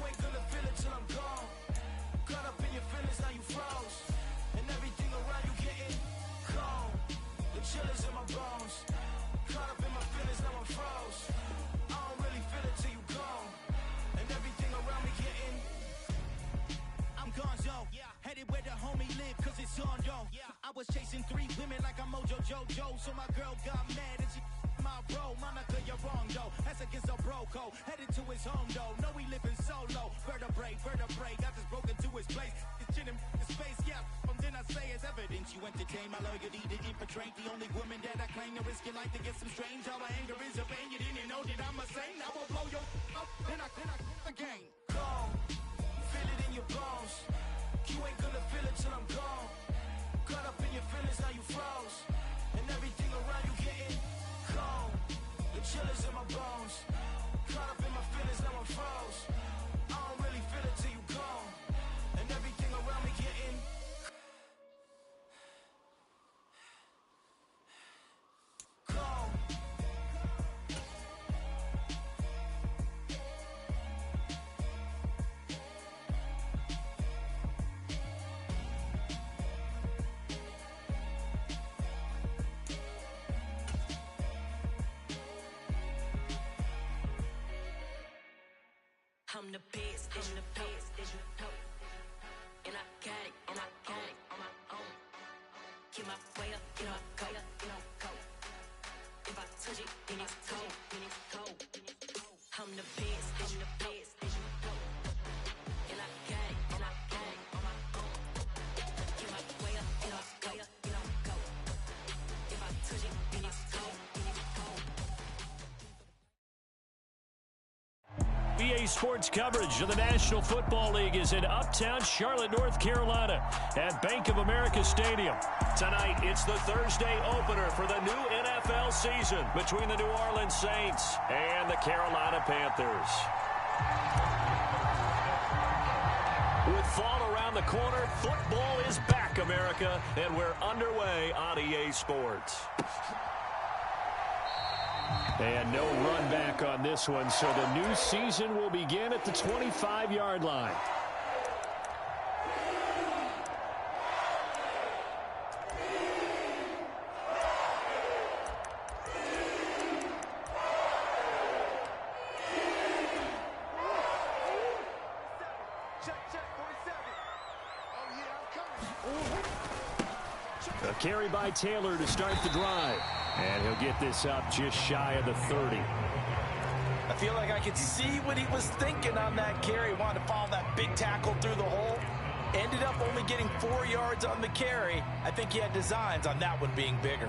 ain't gonna feel it till I'm gone. Caught up in your feelings, now you froze. And everything around you getting cold. The chill is in my bones. Caught up in my feelings, now I'm froze. I don't really feel it till you gone. And everything around me getting. I'm gonzo, headed where the homie live, cause it's on, yo. I was chasing 3 women like I'm Mojo Jojo, so my girl got mad and she my bro. Monica, you're wrong, though. That's against a bro code. Headed to his home, though. No, he living solo. Vertebrae, got this broken to his place. His chin in his face, yeah. From then I say it's evidence you entertain my loyalty to infiltrate. The only woman that I claim to risk your life to get some strange. All my anger is a pain. You didn't know that I'm a saint. I will blow your up, then I again. Gone. Feel it in your bones. You ain't gonna feel it till I'm gone. Caught up in your feelings, now you froze. And everything around you getting cold. The chill is in my bones. Caught up in my feelings, now I'm froze. I don't really feel it till you gone. And everything around me getting cold. I'm the best, and I got it, on my own. Get my way up, get my go. If I touch it, then it's cold. I'm the best, and I got it, on my own. Get my way up, get my go. If I touch it, then it's cold. BA Sports coverage of the National Football League is in Uptown Charlotte, North Carolina at Bank of America Stadium. Tonight, it's the Thursday opener for the new NFL season between the New Orleans Saints and the Carolina Panthers. With fall around the corner, football is back, America, and we're underway on EA Sports. And no run back on this one, so the new season will begin at the 25-yard line. A carry by Taylor to start the drive. And he'll get this up just shy of the 30. I feel like I could see what he was thinking on that carry. Wanted to follow that big tackle through the hole. Ended up only getting 4 yards on the carry. I think he had designs on that one being bigger.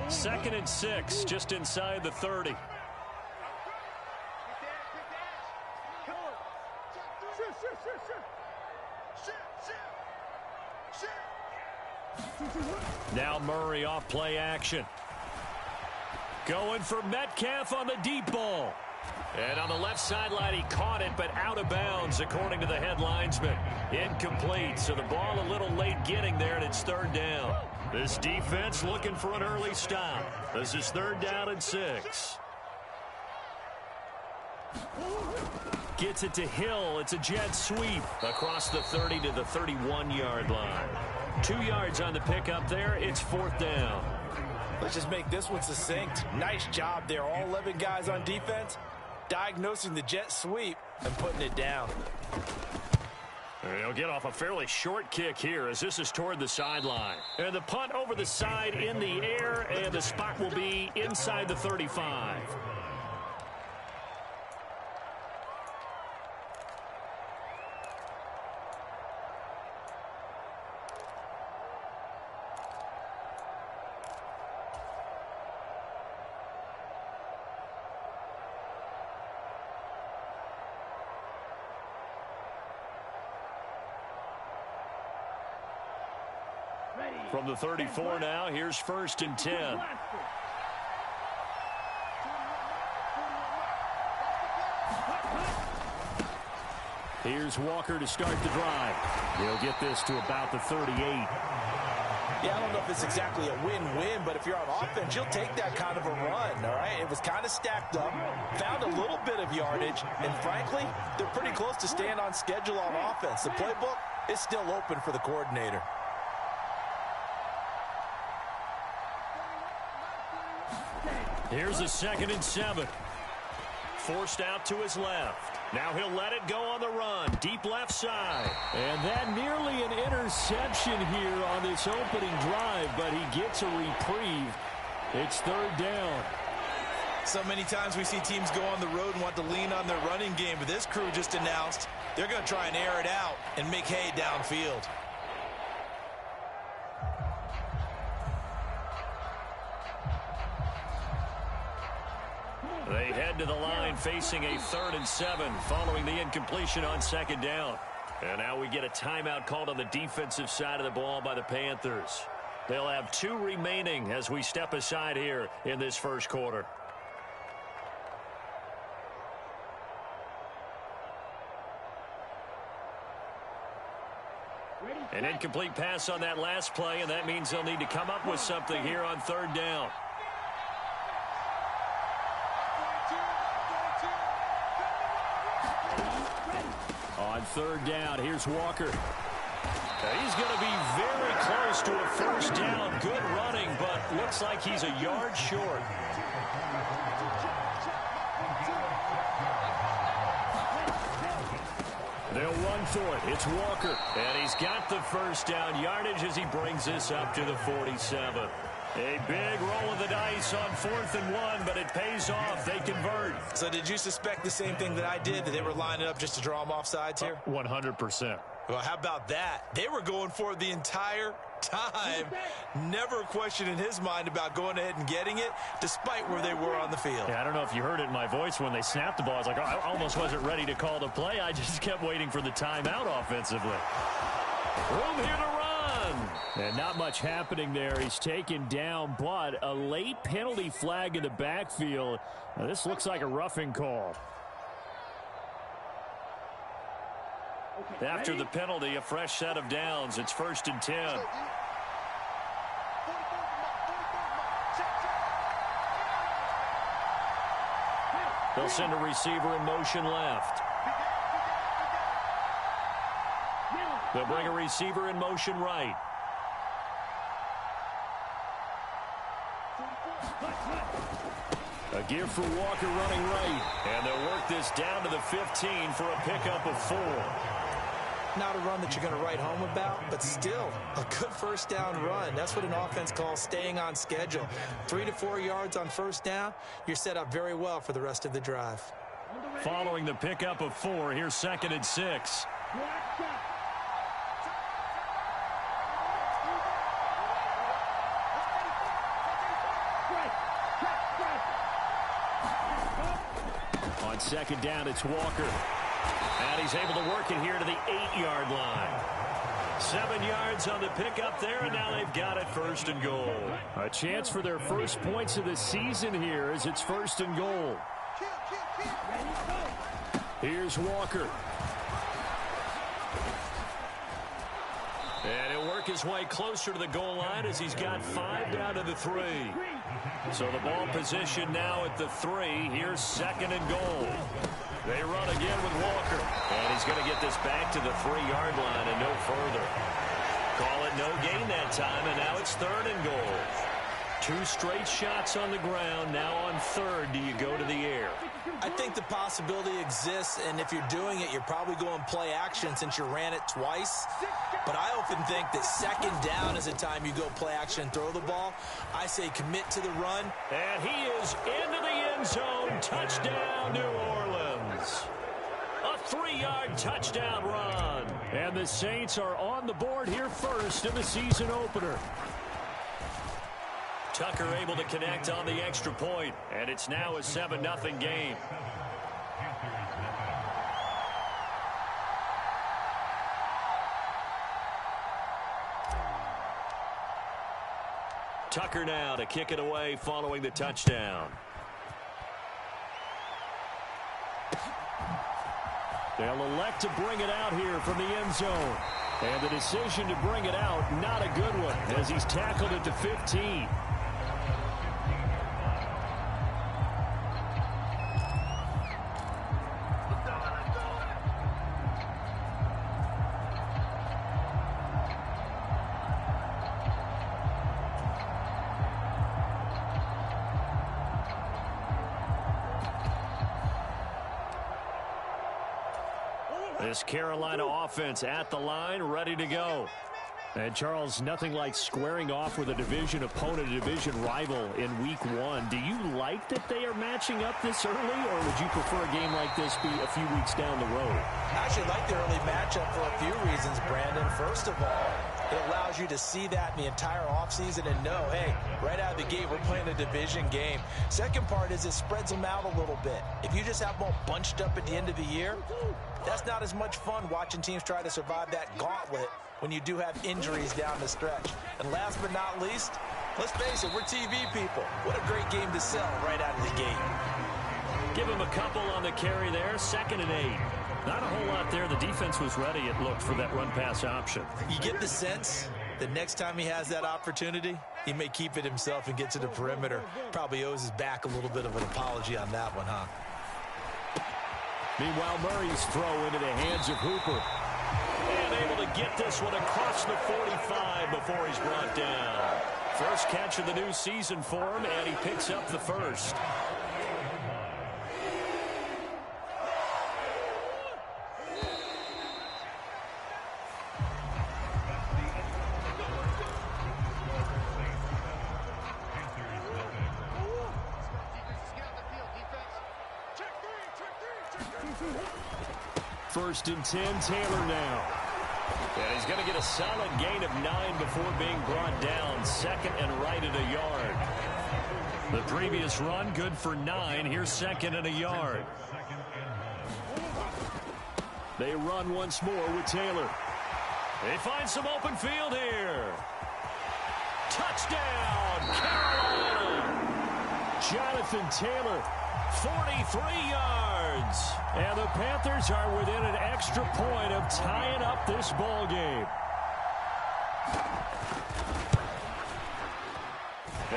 2nd and 6, just inside the 30. Now Murray off play action. Going for Metcalf on the deep ball. And on the left sideline, he caught it, but out of bounds, according to the head linesman. Incomplete, so the ball a little late getting there, and it's 3rd down. This defense looking for an early stop. This is 3rd down and 6. Gets it to Hill. It's a jet sweep across the 30 to the 31-yard line. 2 yards on the pickup there. It's 4th down. Let's just make this one succinct. Nice job there. All 11 guys on defense diagnosing the jet sweep and putting it down. He'll get off a fairly short kick here as this is toward the sideline. And the punt over the side in the air, and the spot will be inside the 35. From the 34 now, here's 1st and 10. Here's Walker to start the drive. He'll get this to about the 38. Yeah, I don't know if it's exactly a win-win, but if you're on offense, you'll take that kind of a run, all right? It was kind of stacked up, found a little bit of yardage, and frankly, they're pretty close to staying on schedule on offense. The playbook is still open for the coordinator. Here's a 2nd and 7. Forced out to his left. Now he'll let it go on the run. Deep left side. And that nearly an interception here on this opening drive, but he gets a reprieve. It's 3rd down. So many times we see teams go on the road and want to lean on their running game, but this crew just announced they're going to try and air it out and make hay downfield. They head to the line facing a 3rd and 7 following the incompletion on 2nd down. And now we get a timeout called on the defensive side of the ball by the Panthers. They'll have 2 remaining as we step aside here in this first quarter. An incomplete pass on that last play, and that means they'll need to come up with something here on 3rd down. On 3rd down, here's Walker. He's going to be very close to a first down. Good running, but looks like he's a yard short. They'll run for it. It's Walker. And he's got the first down yardage as he brings this up to the 47. A big roll of the dice on 4th and 1, but it pays off. They convert. So did you suspect the same thing that I did, that they were lining up just to draw them off sides here? 100%. Well, how about that? They were going for it the entire time. Never a question in his mind about going ahead and getting it, despite where they were on the field. Yeah, I don't know if you heard it in my voice when they snapped the ball. I was like, oh, I almost wasn't ready to call the play. I just kept waiting for the timeout offensively. Room here to run. And not much happening there. He's taken down, but a late penalty flag in the backfield. Now, this looks like a roughing call. After the penalty, a fresh set of downs. It's 1st and 10. They'll send a receiver in motion left. They'll bring a receiver in motion right. A give for Walker running right. And they'll work this down to the 15 for a pickup of 4. Not a run that you're going to write home about, but still a good first down run. That's what an offense calls staying on schedule. 3 to 4 yards on first down, you're set up very well for the rest of the drive. Following the pickup of 4, here's 2nd and 6. On 2nd down, it's Walker. And he's able to work it here to the 8-yard line. 7 yards on the pickup there, and now they've got it 1st and goal. A chance for their first points of the season here as it's 1st and goal. Here's Walker. And he'll work his way closer to the goal line as he's got 5 down to the 3. So the ball position now at the 3. Here's 2nd and goal. They run again with Walker. And he's going to get this back to the 3-yard line and no further. Call it no gain that time, and now it's 3rd and goal. 2 straight shots on the ground. Now on 3rd, do you go to the air? I think the possibility exists, and if you're doing it, you're probably going play action since you ran it twice. But I often think that 2nd down is the time you go play action and throw the ball. I say commit to the run. And he is into the end zone. Touchdown, New Orleans. A 3-yard touchdown run. And the Saints are on the board here first in the season opener. Tucker able to connect on the extra point, and it's now a 7-0 game. Tucker now to kick it away following the touchdown. They'll elect to bring it out here from the end zone. And the decision to bring it out, not a good one, as he's tackled it to 15. This Carolina offense at the line, ready to go. And, Charles, nothing like squaring off with a division opponent, a division rival in Week 1. Do you like that they are matching up this early, or would you prefer a game like this be a few weeks down the road? I actually like the early matchup for a few reasons, Brandon. First of all, it allows you to see that in the entire offseason and know, hey, right out of the gate, we're playing a division game. Second part is it spreads them out a little bit. If you just have them all bunched up at the end of the year, that's not as much fun watching teams try to survive that gauntlet when you do have injuries down the stretch. And last but not least, let's face it, we're TV people. What a great game to sell right out of the gate. Give him a couple on the carry there, 2nd and 8. Not a whole lot there. The defense was ready, it looked, for that run-pass option. You get the sense that next time he has that opportunity, he may keep it himself and get to the perimeter. Probably owes his back a little bit of an apology on that one, huh? Meanwhile, Murray's throw into the hands of Hooper. And able to get this one across the 45 before he's brought down. First catch of the new season for him, and he picks up the first. First and 10, Taylor now. And he's going to get a solid gain of 9 before being brought down. 2nd and right at a yard. The previous run, good for 9. Here's 2nd and a yard. They run once more with Taylor. They find some open field here. Touchdown, Carolina! Jonathan Taylor, 43 yards. And the Panthers are within an extra point of tying up this ball game.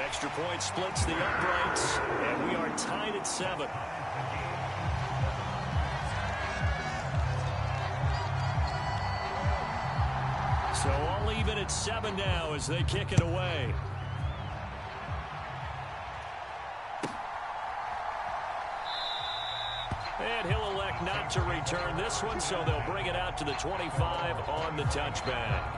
Extra point splits the uprights, and we are tied at 7. So all even at 7 now as they kick it away. And he'll elect not to return this one, so they'll bring it out to the 25 on the touchback.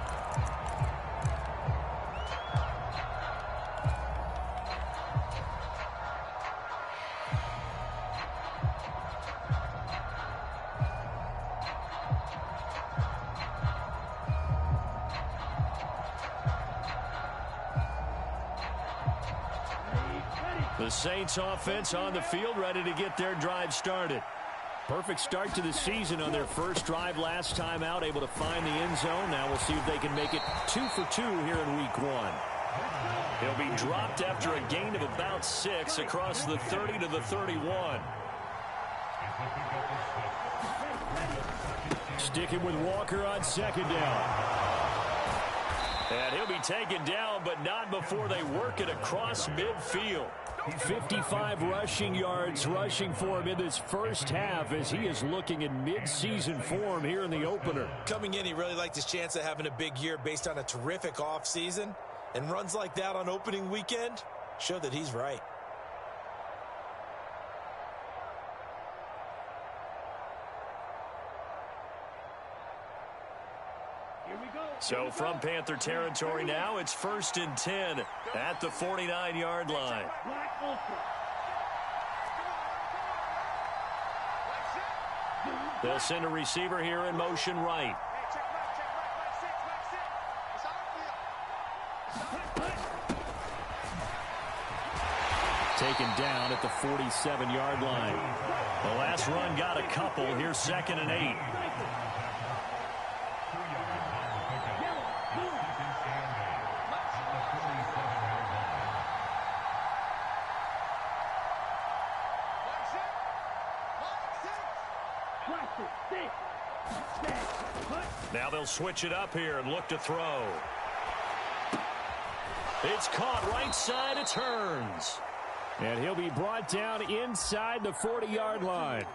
The Saints offense on the field, ready to get their drive started. Perfect start to the season on their first drive last time out, able to find the end zone. Now we'll see if they can make it 2 for 2 here in week 1. He'll be dropped after a gain of about 6 across the 30 to the 31. Sticking with Walker on 2nd down. And he'll be taken down, but not before they work it across midfield. 55 rushing yards rushing for him in this first half as he is looking in mid-season form here in the opener. Coming in, he really liked his chance of having a big year based on a terrific offseason. And runs like that on opening weekend show that he's right. So from Panther territory now, it's 1st and 10 at the 49-yard line. They'll send a receiver here in motion right. Taken down at the 47-yard line. The last run got a couple. Here's 2nd and 8. Now they'll switch it up here and look to throw. It's caught right side. It turns. And he'll be brought down inside the 40-yard line.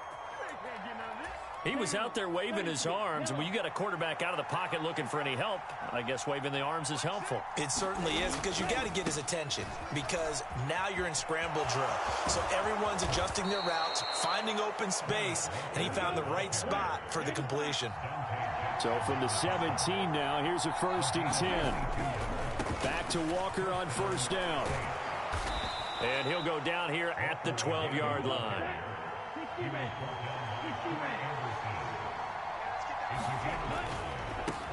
He was out there waving his arms, and when you got a quarterback out of the pocket looking for any help, I guess waving the arms is helpful. It certainly is, because you got to get his attention, because now you're in scramble drill. So everyone's adjusting their routes, finding open space, and he found the right spot for the completion. So from the 17 now, here's a 1st and 10. Back to Walker on 1st down. And he'll go down here at the 12-yard line.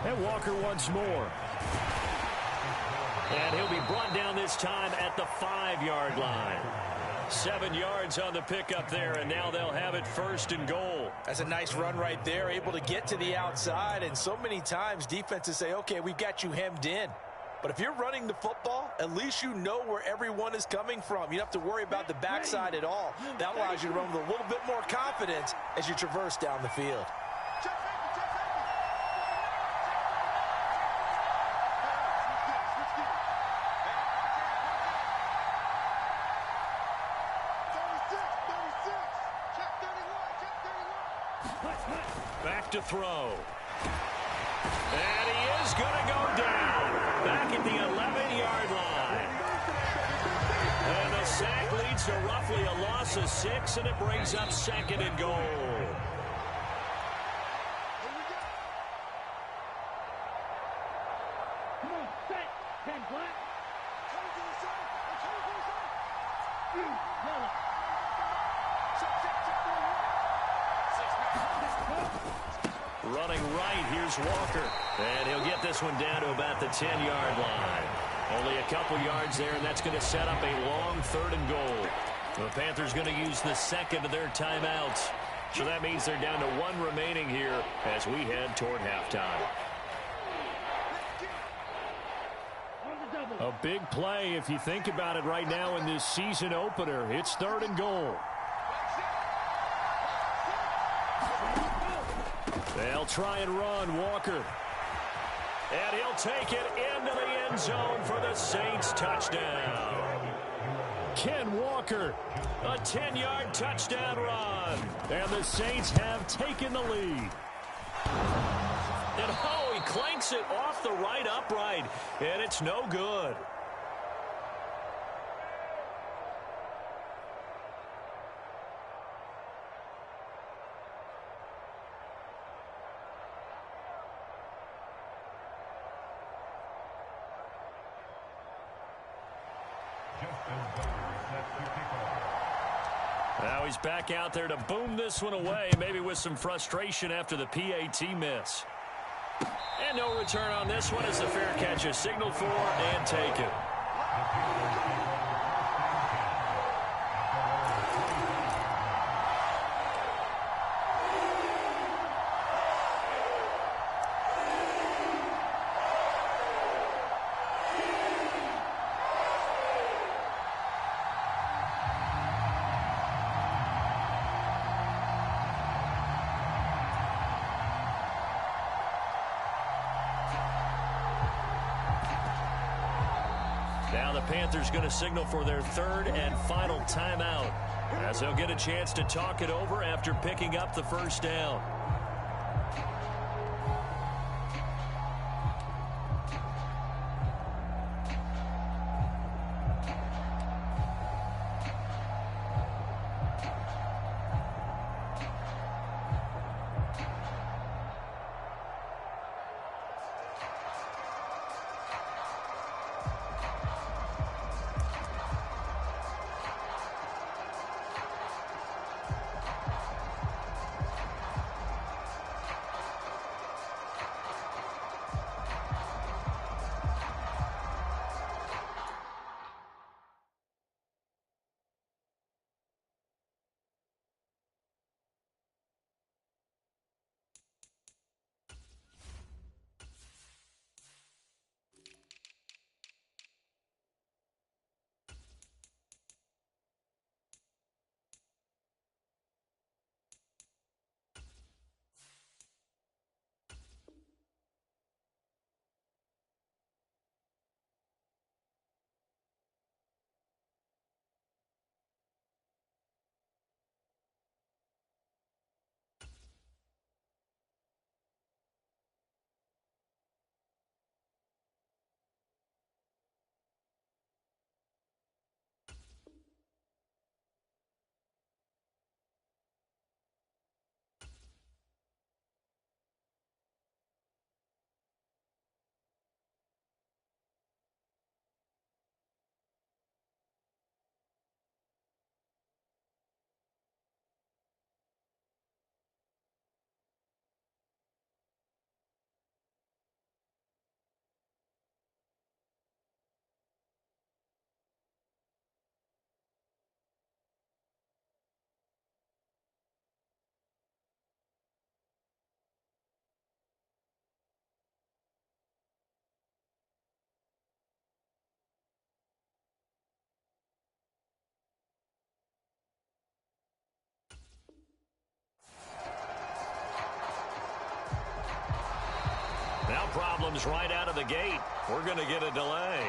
And Walker once more. And he'll be brought down this time at the 5-yard line. 7 yards on the pickup there, and now they'll have it 1st and goal. That's a nice run right there, able to get to the outside, and so many times defenses say, okay, we've got you hemmed in. But if you're running the football, at least you know where everyone is coming from. You don't have to worry about the backside at all. That allows you to run with a little bit more confidence as you traverse down the field. Back to throw. And he is going to go down. Back at the 11-yard line. And the sack leads to roughly a loss of 6, and it brings up 2nd and goal. Running right, here's Walker. And he'll get this one down to about the 10-yard line. Only a couple yards there, and that's going to set up a long 3rd and goal. The Panthers going to use the 2nd of their timeouts. So that means they're down to 1 remaining here as we head toward halftime. A big play if you think about it right now in this season opener. It's 3rd and goal. They'll try and run Walker. And he'll take it into the end zone for the Saints touchdown. Ken Walker, A 10-yard touchdown run. and the Saints have taken the lead. And oh, he clanks it off the right upright, and it's no good. Now he's back out there to boom this one away, maybe with some frustration after the PAT miss. And no return on this one as the fair catch is signaled for and taken. Now the Panthers going to signal for their 3rd and final timeout as they'll get a chance to talk it over after picking up the 1st down. Now problems right out of the gate. We're going to get a delay.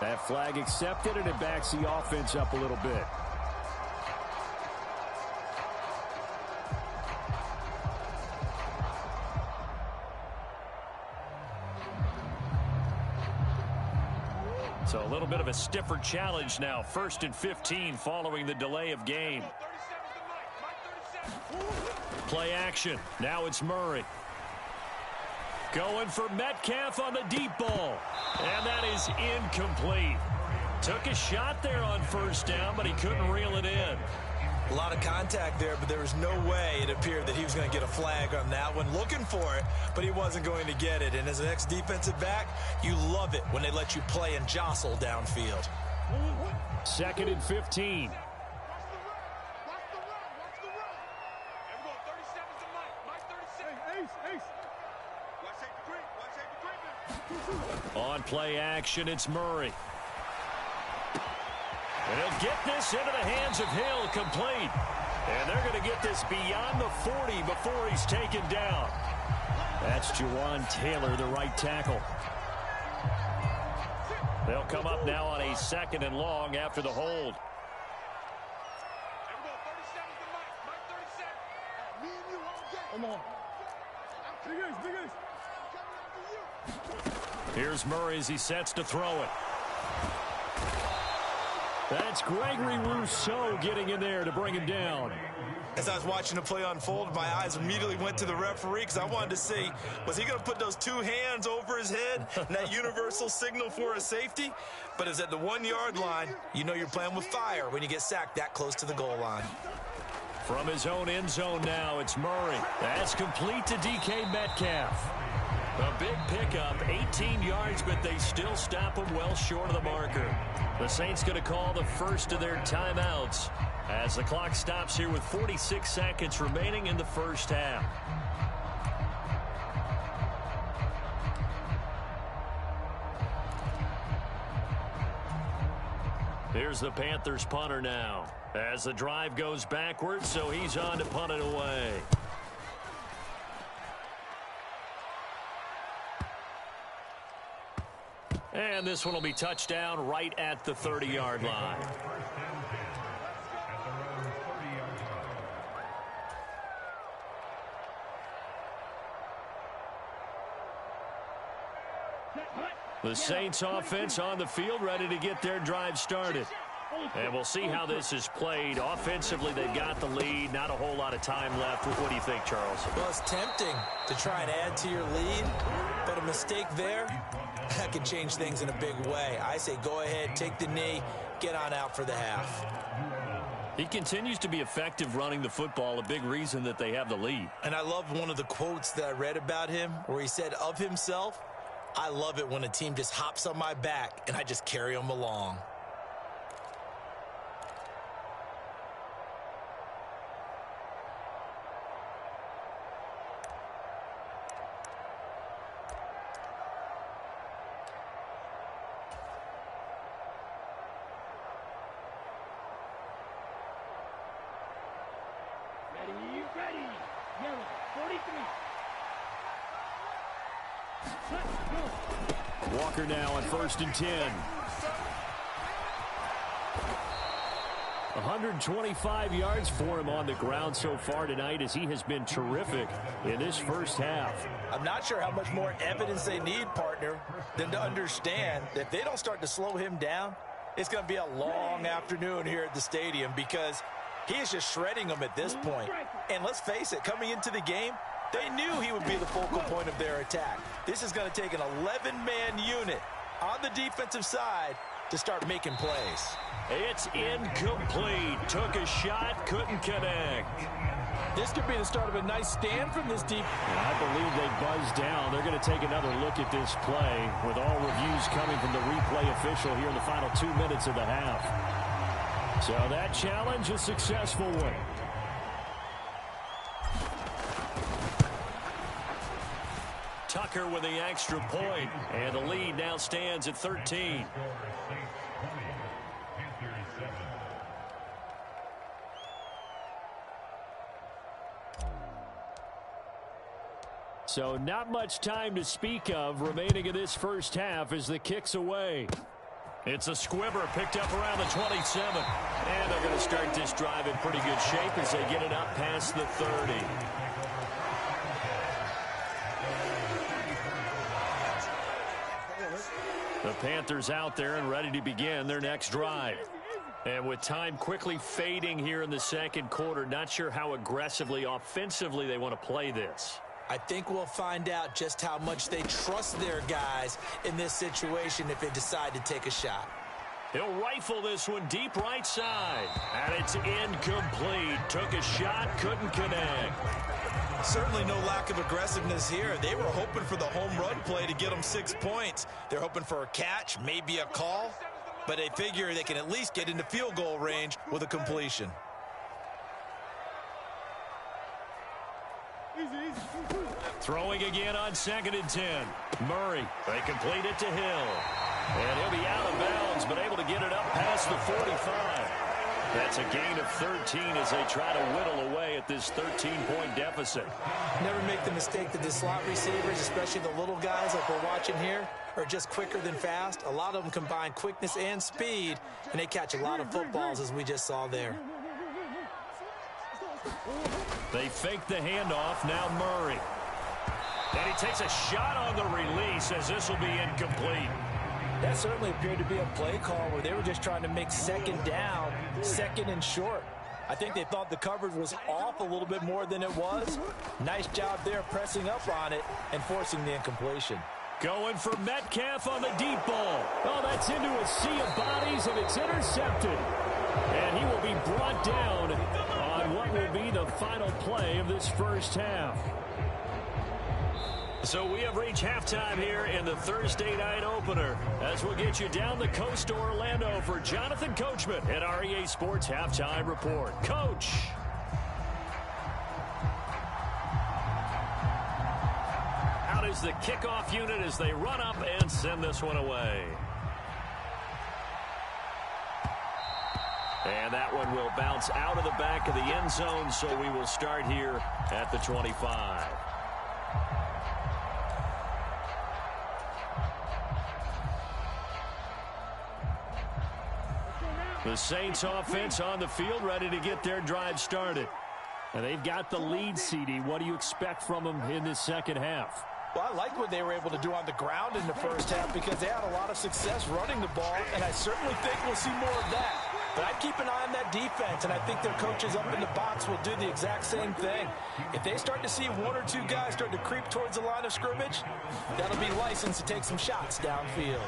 That flag accepted, and it backs the offense up a little bit. So a little bit of a stiffer challenge now. 1st and 15 following the delay of game. Play action. Now it's Murray. Going for Metcalf on the deep ball. And that is incomplete. Took a shot there on 1st down, but he couldn't reel it in. A lot of contact there, but there was no way it appeared that he was going to get a flag on that one. Looking for it, but he wasn't going to get it. And as an ex-defensive back, you love it when they let you play and jostle downfield. 2nd and 15. On play action, it's Murray. And he'll get this into the hands of Hill, complete. And they're going to get this beyond the 40 before he's taken down. That's Jawan Taylor, the right tackle. They'll come up now on a 2nd and long after the hold. Here's Murray as he sets to throw it. That's Gregory Rousseau getting in there to bring him down. As I was watching the play unfold, my eyes immediately went to the referee because I wanted to see, was he going to put those 2 hands over his head and that universal signal for a safety? But it's at the 1-yard line. You know you're playing with fire when you get sacked that close to the goal line. From his own end zone now, it's Murray. That's complete to DK Metcalf. A big pickup, 18 yards, but they still stop him well short of the marker. The Saints going to call the first of their timeouts as the clock stops here with 46 seconds remaining in the first half. Here's the Panthers punter now as the drive goes backwards, so he's on to punt it away. And this one will be touchdown right at the 30-yard line. The Saints offense on the field ready to get their drive started. And we'll see how this is played. Offensively, they've got the lead. Not a whole lot of time left. What do you think, Charles? Well, it's tempting to try and add to your lead, but a mistake there, that could change things in a big way. I say go ahead, take the knee, get on out for the half. He continues to be effective running the football, a big reason that they have the lead. And I love one of the quotes that I read about him where he said of himself, I love it when a team just hops on my back and I just carry them along. Ready. Yellow, 43. Walker now on 1st and 10. 125 yards for him on the ground so far tonight as he has been terrific in this first half. I'm not sure how much more evidence they need, partner, than to understand that if they don't start to slow him down, it's going to be a long afternoon here at the stadium because he is just shredding them at this point. And let's face it, coming into the game, they knew he would be the focal point of their attack. This is going to take an 11-man unit on the defensive side to start making plays. It's incomplete. Took a shot, couldn't connect. This could be the start of a nice stand from this deep. I believe they buzzed down. They're going to take another look at this play with all reviews coming from the replay official here in the final 2 minutes of the half. So that challenge, a successful one. Tucker with the extra point, and the lead now stands at 13. So not much time to speak of remaining in this first half as the kick's away. It's a squibber picked up around the 27. And they're going to start this drive in pretty good shape as they get it up past the 30. The Panthers out there and ready to begin their next drive. And with time quickly fading here in the second quarter, not sure how aggressively, offensively they want to play this. I think we'll find out just how much they trust their guys in this situation if they decide to take a shot. He'll rifle this one deep right side. And it's incomplete. Took a shot, couldn't connect. Certainly no lack of aggressiveness here. They were hoping for the home run play to get them 6 points. They're hoping for a catch, maybe a call. But they figure they can at least get into field goal range with a completion. Throwing again on 2nd and 10. Murray, they complete it to Hill. And he'll be out of bounds, but able to get it up past the 45. That's a gain of 13 as they try to whittle away at this 13-point deficit. Never make the mistake that the slot receivers, especially the little guys like we're watching here, are just quicker than fast. A lot of them combine quickness and speed, and they catch a lot of footballs, as we just saw there. They fake the handoff. Now Murray. And he takes a shot on the release as this will be incomplete. That certainly appeared to be a play call where they were just trying to make second down, second and short. I think they thought the coverage was off a little bit more than it was. Nice job there pressing up on it and forcing the incompletion. Going for Metcalf on the deep ball. Oh, that's into a sea of bodies, and it's intercepted. And he will be brought down on what will be the final play of this first half. So we have reached halftime here in the Thursday night opener as we'll get you down the coast to Orlando for Jonathan Coachman at our EA Sports Halftime Report. Coach. Out is the kickoff unit as they run up and send this one away. And that one will bounce out of the back of the end zone, so we will start here at the 25. The Saints offense on the field, ready to get their drive started. And they've got the lead, CD. What do you expect from them in this second half? Well, I like what they were able to do on the ground in the first half because they had a lot of success running the ball, and I certainly think we'll see more of that. But I'd keep an eye on that defense, and I think their coaches up in the box will do the exact same thing. If they start to see one or two guys start to creep towards the line of scrimmage, that'll be license to take some shots downfield.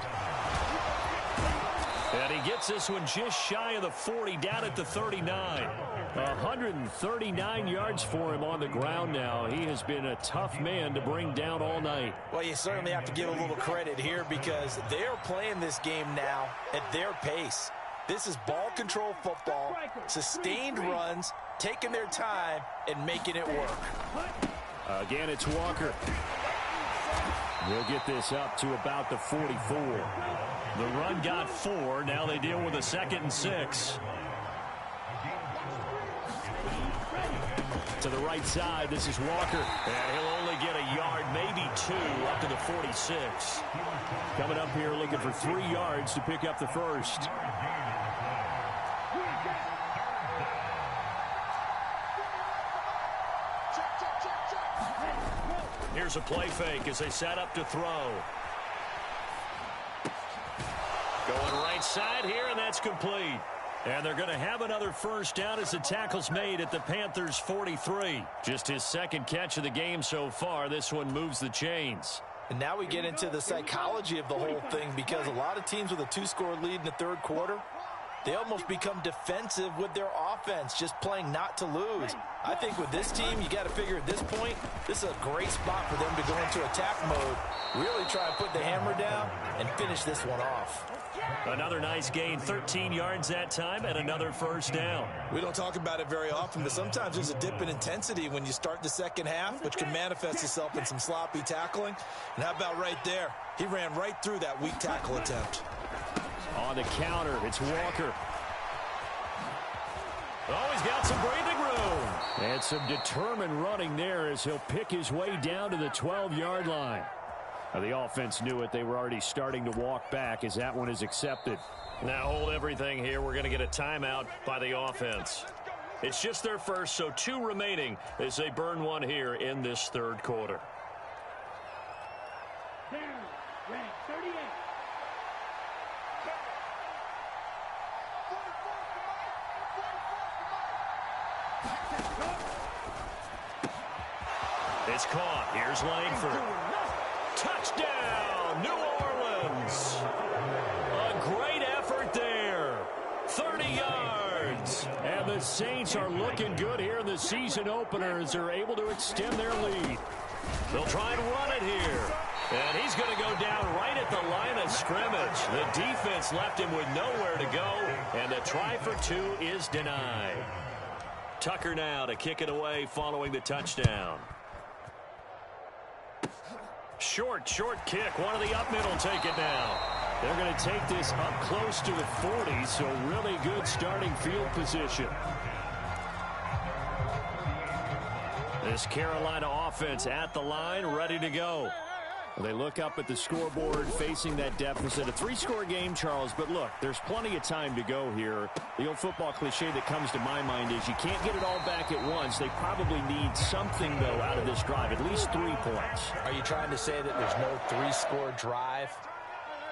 And he gets this one just shy of the 40, down at the 39. 139 yards for him on the ground now. He has been a tough man to bring down all night. Well, you certainly have to give a little credit here because they're playing this game now at their pace. This is ball control football, sustained runs, taking their time, and making it work. Again, it's Walker. We'll get this up to about the 44. The run got 4. Now they deal with a 2nd and 6. To the right side, this is Walker. And he'll only get a yard, maybe 2, up to the 46. Coming up here looking for 3 yards to pick up the first. Here's a play fake as they set up to throw. Going right side here, and that's complete. And they're going to have another first down as the tackle's made at the Panthers' 43. Just his second catch of the game so far. This one moves the chains. And now we get into the psychology of the whole thing because a lot of teams with a 2-score lead in the third quarter, they almost become defensive with their offense, just playing not to lose. I think with this team, you got to figure at this point, this is a great spot for them to go into attack mode, really try and put the hammer down and finish this one off. Another nice gain, 13 yards that time, and another first down. We don't talk about it very often, but sometimes there's a dip in intensity when you start the second half, which can manifest itself in some sloppy tackling. And how about right there? He ran right through that weak tackle attempt. On the counter, it's Walker. Oh, he's got some breathing room. And some determined running there as he'll pick his way down to the 12-yard line. Now, the offense knew it. They were already starting to walk back as that one is accepted. Now hold everything here. We're going to get a timeout by the offense. It's just their first, so 2 remaining as they burn one here in this third quarter. Down. Red 38. It's caught. Here's Langford. Touchdown, New Orleans. A great effort there. 30 yards. And the Saints are looking good here in the season opener as they're able to extend their lead. They'll try and run it here. And he's going to go down right at the line of scrimmage. The defense left him with nowhere to go. And a try for 2 is denied. Tucker now to kick it away following the touchdown. Short kick. One of the up middle take it now. They're going to take this up close to the 40, so really good starting field position. This Carolina offense at the line, ready to go. They look up at the scoreboard facing that deficit. A 3-score game, Charles, but look, there's plenty of time to go here. The old football cliche that comes to my mind is you can't get it all back at once. They probably need something, though, out of this drive, at least 3 points. Are you trying to say that there's no 3-score drive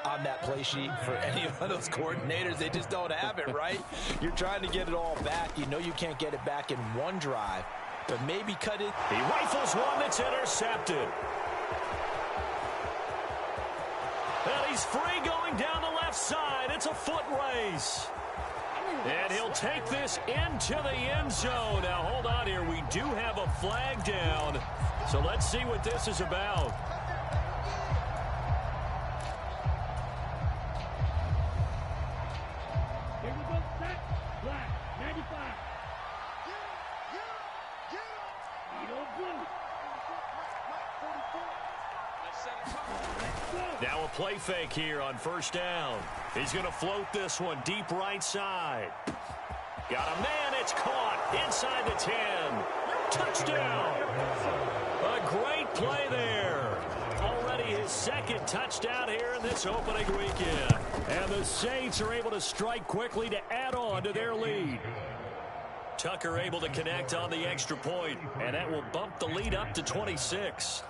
on that play sheet for any of those coordinators? They just don't have it, right? You're trying to get it all back. You know you can't get it back in one drive, but maybe cut it. He rifles one that's intercepted. And he's free going down the left side. It's a foot race. And he'll take this into the end zone. Now, hold on here. We do have a flag down. So let's see what this is about. Here we go. Set. Black. 95. Edo blue. Now a play fake here on first down. He's going to float this one deep right side. Got a man. It's caught inside the 10. Touchdown. A great play there. Already his second touchdown here in this opening weekend. And the Saints are able to strike quickly to add on to their lead. Tucker able to connect on the extra point, and that will bump the lead up to 26.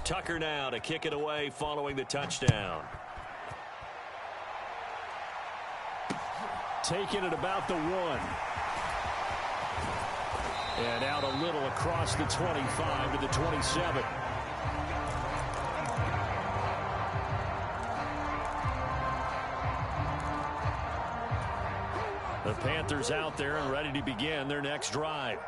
Tucker now to kick it away following the touchdown. Taking it about the 1. And out a little across the 25 to the 27. The Panthers out there and ready to begin their next drive.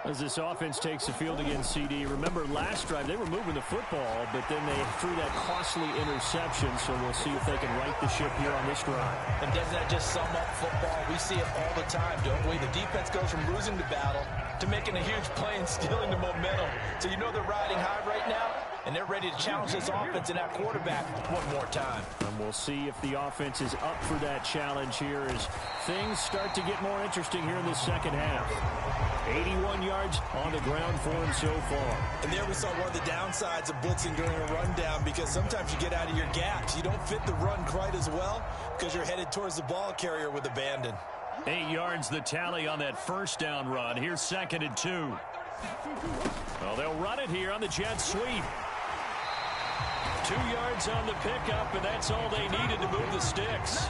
As this offense takes the field against CD, remember last drive they were moving the football, but then they threw that costly interception, so we'll see if they can right the ship here on this drive. And doesn't that just sum up football? We see it all the time, don't we? The defense goes from losing the battle to making a huge play and stealing the momentum. So you know they're riding high right now, and they're ready to challenge this offense and that quarterback one more time. And we'll see if the offense is up for that challenge here as things start to get more interesting here in the second half. 81 yards on the ground for him so far. And there we saw one of the downsides of blitzing during a rundown, because sometimes you get out of your gaps. You don't fit the run quite as well because you're headed towards the ball carrier with abandon. 8 yards the tally on that first down run. Here's 2nd and 2. Well, they'll run it here on the jet sweep. 2 yards on the pickup, and that's all they needed to move the sticks.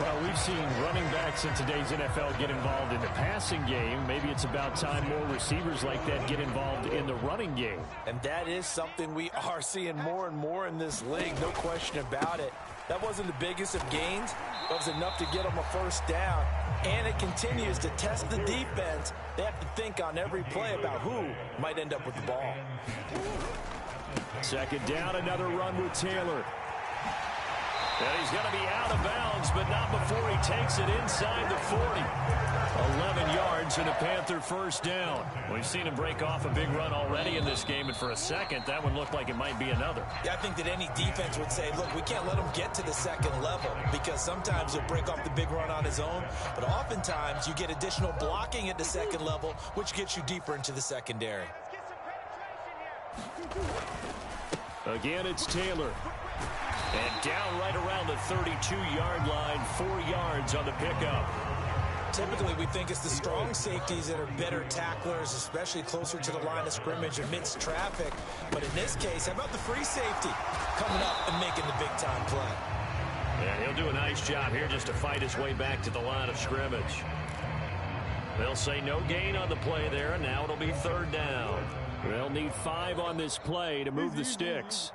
Well, we've seen running backs in today's NFL get involved in the passing game. Maybe it's about time more receivers like that get involved in the running game. And that is something we are seeing more and more in this league, no question about it. That wasn't the biggest of gains, but it was enough to get them a first down. And it continues to test the defense. They have to think on every play about who might end up with the ball. 2nd down, another run with Taylor. And he's going to be out of bounds, but not before he takes it inside the 40. 11 yards and a Panther first down. We've seen him break off a big run already in this game, and for a second, that one looked like it might be another. Yeah, I think that any defense would say, look, we can't let him get to the second level, because sometimes he'll break off the big run on his own, but oftentimes you get additional blocking at the second level, which gets you deeper into the secondary. Again, it's Taylor. And down right around the 32-yard line, 4 yards on the pickup. Typically, we think it's the strong safeties that are better tacklers, especially closer to the line of scrimmage amidst traffic. But in this case, how about the free safety coming up and making the big-time play? Yeah, he'll do a nice job here just to fight his way back to the line of scrimmage. They'll say no gain on the play there, and now it'll be third down. They'll need 5 on this play to move the sticks.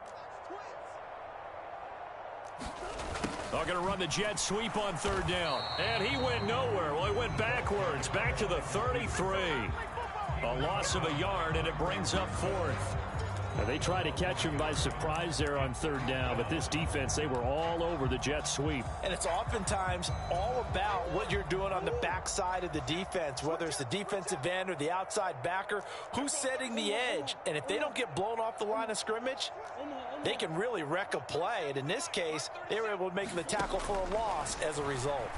They're going to run the jet sweep on third down. And he went nowhere. Well, he went backwards, back to the 33. A loss of a yard, and it brings up fourth. Now, they tried to catch him by surprise there on third down, but this defense, they were all over the jet sweep. And it's oftentimes all about what you're doing on the backside of the defense, whether it's the defensive end or the outside backer, who's setting the edge. And if they don't get blown off the line of scrimmage, they can really wreck a play. And in this case, they were able to make the tackle for a loss as a result.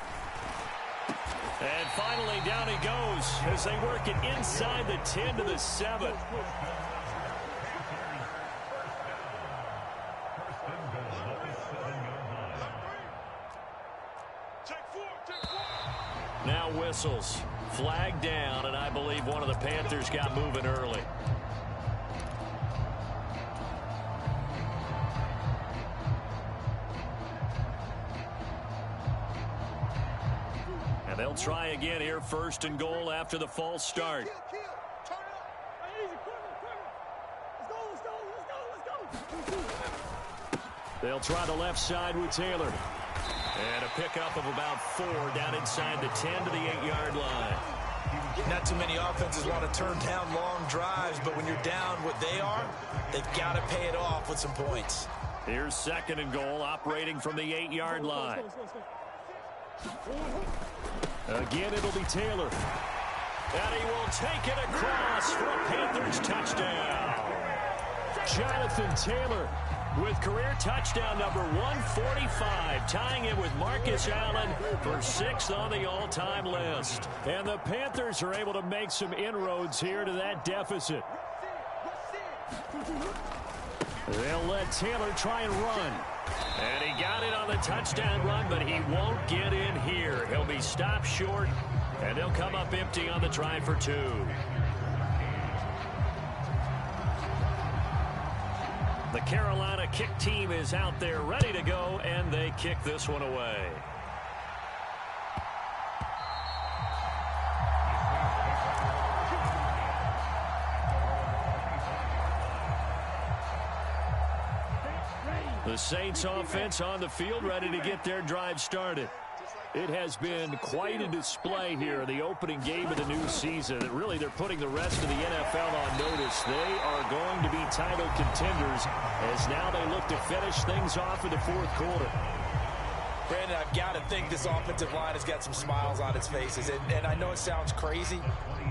And finally, down he goes as they work it inside the 10 to the 7. Now whistles. Flag down, and I believe one of the Panthers got moving early. And they'll try again here, first and goal after the false start. They'll try the left side with Taylor. And a pickup of about 4 down inside the 10 to the 8-yard line. Not too many offenses want to turn down long drives, but when you're down what they are, they've got to pay it off with some points. Here's second and goal, operating from the 8-yard line. Again, it'll be Taylor. And he will take it across for a Panthers touchdown. Jonathan Taylor with career touchdown number 145, tying it with Marcus Allen for 6th on the all-time list. And the Panthers are able to make some inroads here to that deficit. They'll let Taylor try and run. And he got it on the touchdown run, but he won't get in here. He'll be stopped short, and they'll come up empty on the try for 2. The Carolina kick team is out there ready to go, and they kick this one away. The Saints offense on the field, ready to get their drive started. It has been quite a display here, the opening game of the new season. Really, they're putting the rest of the NFL on notice. They are going to be title contenders as now they look to finish things off in the fourth quarter. Brandon, I've got to think this offensive line has got some smiles on its faces. And I know it sounds crazy,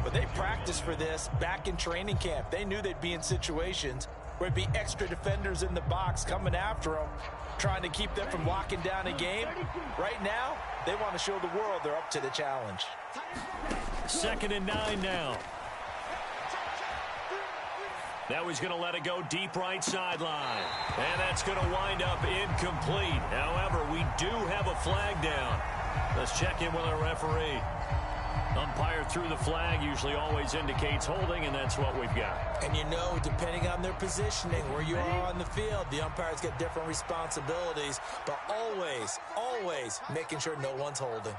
but they practiced for this back in training camp. They knew they'd be in situations where it'd be extra defenders in the box coming after them, trying to keep them from locking down a game. Right now, they want to show the world they're up to the challenge. 2nd and 9 now. Now he's going to let it go deep right sideline. And that's going to wind up incomplete. However, we do have a flag down. Let's check in with our referee. Umpire threw the flag, usually always indicates holding, and that's what we've got. And you know, depending on their positioning, where you are on the field, the umpires get different responsibilities, but always, always making sure no one's holding.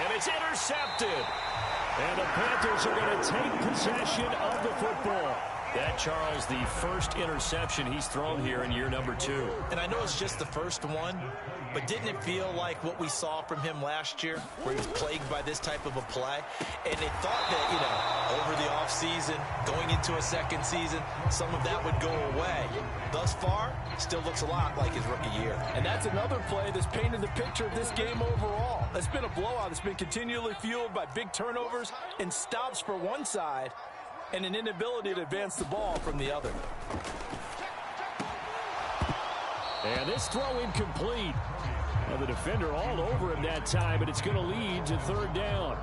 And it's intercepted. And the Panthers are going to take possession of the football. That, Charles, the first interception he's thrown here in year number 2. And I know it's just the first one, but didn't it feel like what we saw from him last year, where he was plagued by this type of a play? And they thought that, over the offseason, going into a second season, some of that would go away. Thus far, still looks a lot like his rookie year. And that's another play that's painted the picture of this game overall. It's been a blowout. It's been continually fueled by big turnovers and stops for one side and an inability to advance the ball from the other. And this throw incomplete. And the defender all over him that time, but it's going to lead to third down.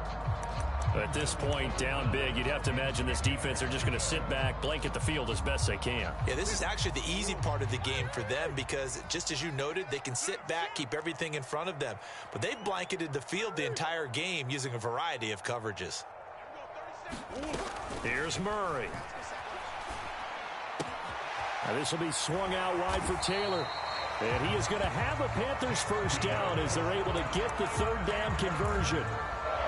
At this point, down big, you'd have to imagine this defense are just going to sit back, blanket the field as best they can. Yeah, this is actually the easy part of the game for them because, just as you noted, they can sit back, keep everything in front of them. But they've blanketed the field the entire game using a variety of coverages. Here's Murray. Now this will be swung out wide for Taylor. And he is going to have a Panthers first down as they're able to get the third down conversion.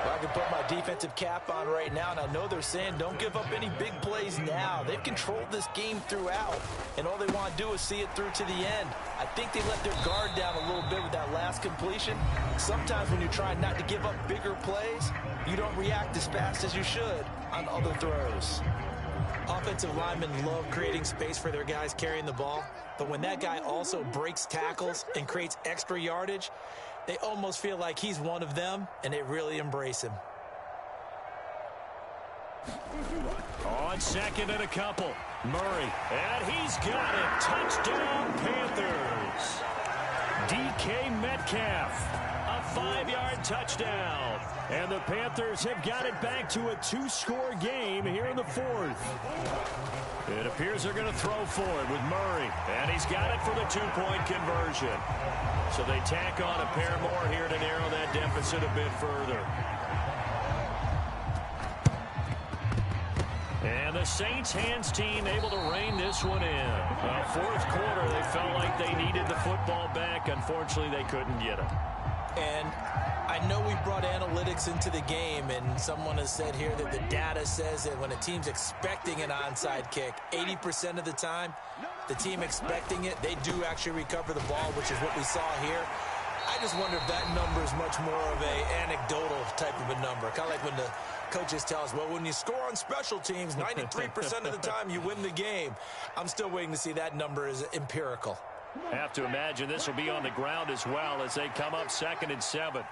Well, I can put my defensive cap on right now, and I know they're saying don't give up any big plays now. They've controlled this game throughout, and all they want to do is see it through to the end. I think they let their guard down a little bit with that last completion. Sometimes when you're trying not to give up bigger plays, you don't react as fast as you should on other throws. Offensive linemen love creating space for their guys carrying the ball, but when that guy also breaks tackles and creates extra yardage, they almost feel like he's one of them, and they really embrace him. On second and a couple, Murray, and he's got it. Touchdown, Panthers. DK Metcalf, a 5-yard touchdown. And the Panthers have got it back to a 2-score game here in the fourth. It appears they're going to throw for it with Murray. And he's got it for the 2-point conversion. So they tack on a pair more here to narrow that deficit a bit further. And the Saints hands team able to rein this one in. Fourth quarter, they felt like they needed the football back. Unfortunately, they couldn't get it. And I know we brought analytics into the game, and someone has said here that the data says that when a team's expecting an onside kick, 80% of the time, the team expecting it, they do actually recover the ball, which is what we saw here. I just wonder if that number is much more of a anecdotal type of a number. Kind of like when the coaches tell us, well, when you score on special teams, 93% of the time you win the game. I'm still waiting to see that number is empirical. Have to imagine this will be on the ground as well as they come up 2nd and 7.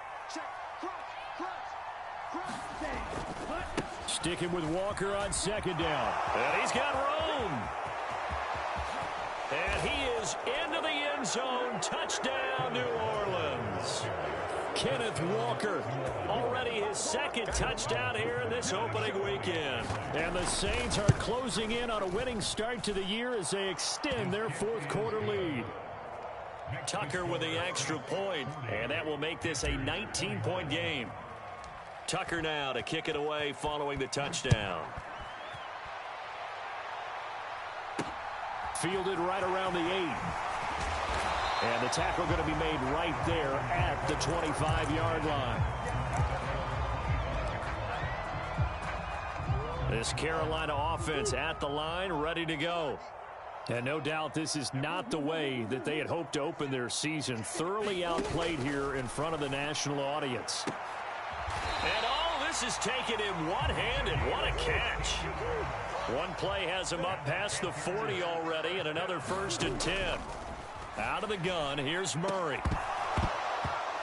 Sticking with Walker on 2nd down. And he's got room. And he is into the end zone. Touchdown, New Orleans. Kenneth Walker, already his 2nd touchdown here in this opening weekend. And the Saints are closing in on a winning start to the year as they extend their fourth quarter lead. Tucker with the extra point, and that will make this a 19-point game. Tucker now to kick it away following the touchdown. Fielded right around the 8. And the tackle going to be made right there at the 25-yard line. This Carolina offense at the line, ready to go. And no doubt this is not the way that they had hoped to open their season. Thoroughly outplayed here in front of the national audience. And all this is taken in one-handed. What a catch. One play has him up past the 40 already, and another 1st and 10. Out of the gun, here's Murray.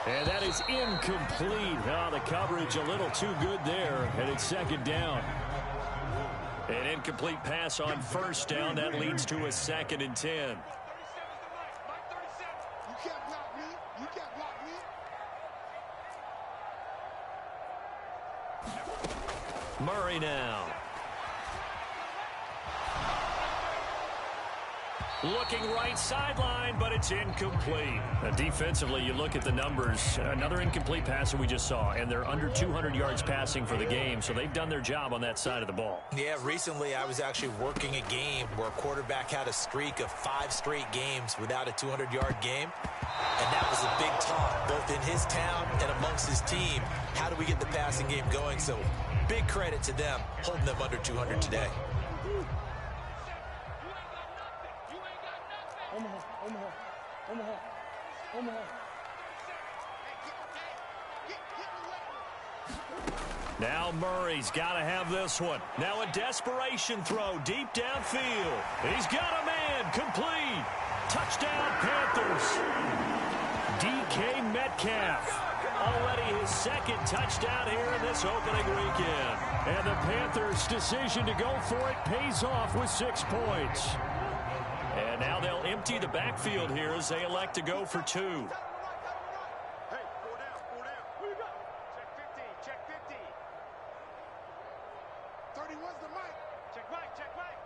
And that is incomplete. Oh, the coverage a little too good there, and it's 2nd down. An incomplete pass on 1st down. That leads to a 2nd and 10. Murray now. Looking right sideline, but it's incomplete. Defensively, you look at the numbers. Another incomplete pass that we just saw, and they're under 200 yards passing for the game, so they've done their job on that side of the ball. Yeah, recently I was actually working a game where a quarterback had a streak of 5 straight games without a 200-yard game, and that was a big talk, both in his town and amongst his team. How do we get the passing game going? So big credit to them, holding them under 200 today. Now Murray's got to have this one. Now a desperation throw deep downfield. He's got a man. Complete. Touchdown, Panthers. DK Metcalf. Already his second touchdown here in this opening weekend. And the Panthers' decision to go for it pays off with 6 points. And now they'll empty the backfield here as they elect to go for 2. Hey, 4 down, 4 down. Who you got? Check 50, check 50. 31's the mic. Check mic, check mic.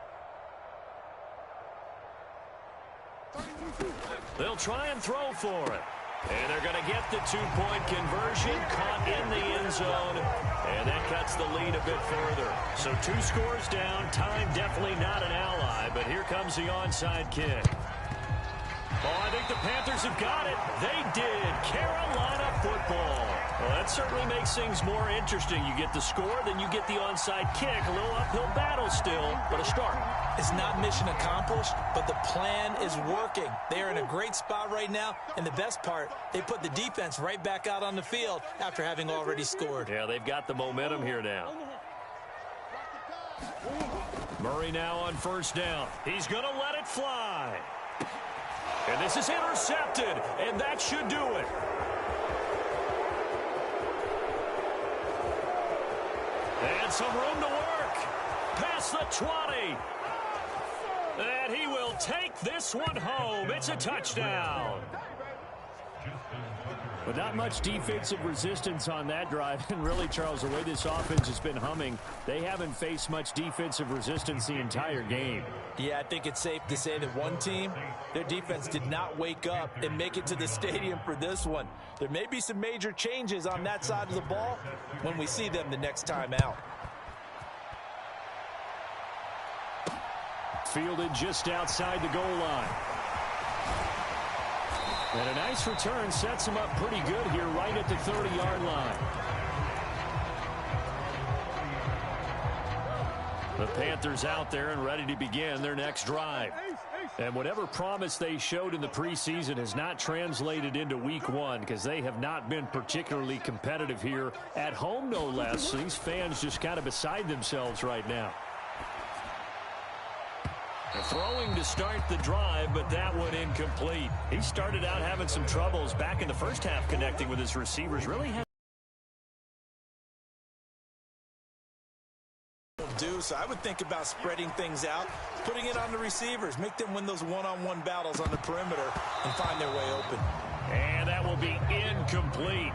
They'll try and throw for it. And they're going to get the 2-point conversion, caught in the end zone, and that cuts the lead a bit further. So 2 scores down, time definitely not an ally, but here comes the onside kick. Oh, I think the Panthers have got it. They did. Carolina football. Well, that certainly makes things more interesting. You get the score, then you get the onside kick. A little uphill battle still, but a start. It's not mission accomplished, but the plan is working. They are in a great spot right now, and the best part, they put the defense right back out on the field after having already scored. Yeah, they've got the momentum here now. Murray now on first down. He's going to let it fly. And this is intercepted, and that should do it. And some room to work. Past the 20. And he will take this one home. It's a touchdown. But not much defensive resistance on that drive. And really, Charles, the way this offense has been humming, they haven't faced much defensive resistance the entire game. Yeah, I think it's safe to say that one team, their defense did not wake up and make it to the stadium for this one. There may be some major changes on that side of the ball when we see them the next time out. Fielded just outside the goal line. And a nice return sets him up pretty good here right at the 30-yard line. The Panthers out there and ready to begin their next drive. And whatever promise they showed in the preseason has not translated into week 1 because they have not been particularly competitive here at home, no less. So these fans just kind of beside themselves right now. Throwing to start the drive, but that one incomplete. He started out having some troubles back in the first half connecting with his receivers. Really had So I would think about spreading things out, putting it on the receivers, make them win those one-on-one battles on the perimeter and find their way open. And that will be incomplete.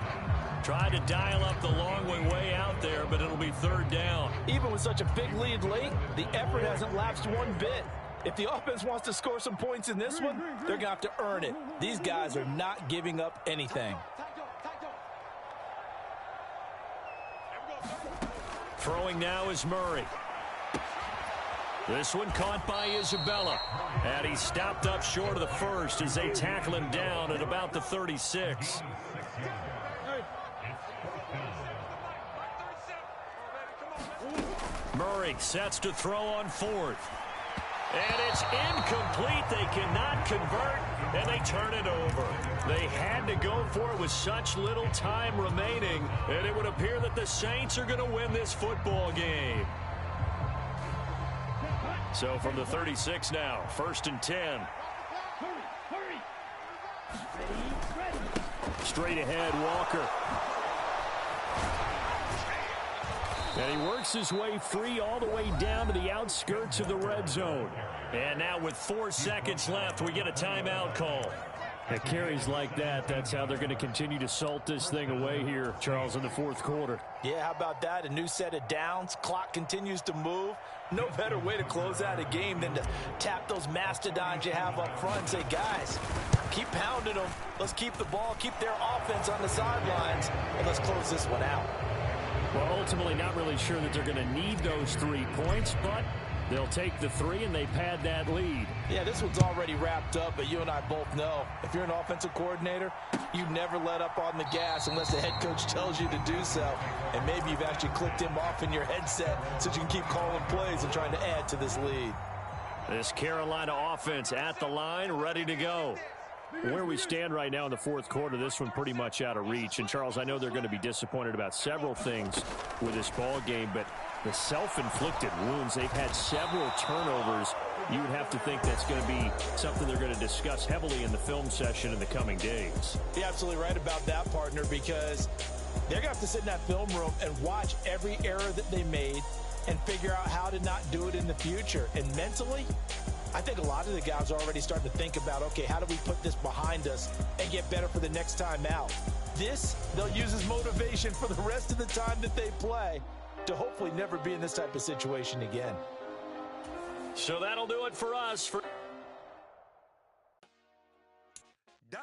Tried to dial up the long way out there, but it'll be 3rd down. Even with such a big lead late, the effort hasn't lapsed one bit. If the offense wants to score some points in this one, they're going to have to earn it. These guys are not giving up anything. Throwing now is Murray. This one caught by Isabella. And he stopped up short of the first as they tackle him down at about the 36. Murray sets to throw on 4th. And it's incomplete. They cannot convert, and they turn it over. They had to go for it with such little time remaining, and it would appear that the Saints are going to win this football game. So from the 36 now, 1st and 10. Straight ahead, Walker. And he works his way free all the way down to the outskirts of the red zone. And now with 4 seconds left, we get a timeout call. At carries like that, that's how they're going to continue to salt this thing away here, Charles, in the 4th quarter. Yeah, how about that? A new set of downs. Clock continues to move. No better way to close out a game than to tap those mastodons you have up front and say, guys, keep pounding them. Let's keep the ball, keep their offense on the sidelines, and let's close this one out. Well, ultimately not really sure that they're going to need those 3 points, but they'll take the 3 and they pad that lead. Yeah, this one's already wrapped up, but you and I both know if you're an offensive coordinator, you never let up on the gas unless the head coach tells you to do so. And maybe you've actually clicked him off in your headset so you can keep calling plays and trying to add to this lead. This Carolina offense at the line, ready to go. Where we stand right now in the fourth quarter, this one pretty much out of reach. And, Charles, I know they're going to be disappointed about several things with this ball game, but the self-inflicted wounds, they've had several turnovers. You would have to think that's going to be something they're going to discuss heavily in the film session in the coming days. You're absolutely right about that, partner, because they're going to have to sit in that film room and watch every error that they made and figure out how to not do it in the future. And mentally, I think a lot of the guys are already starting to think about, okay, how do we put this behind us and get better for the next time out? This, they'll use as motivation for the rest of the time that they play to hopefully never be in this type of situation again. So that'll do it for us. Dale.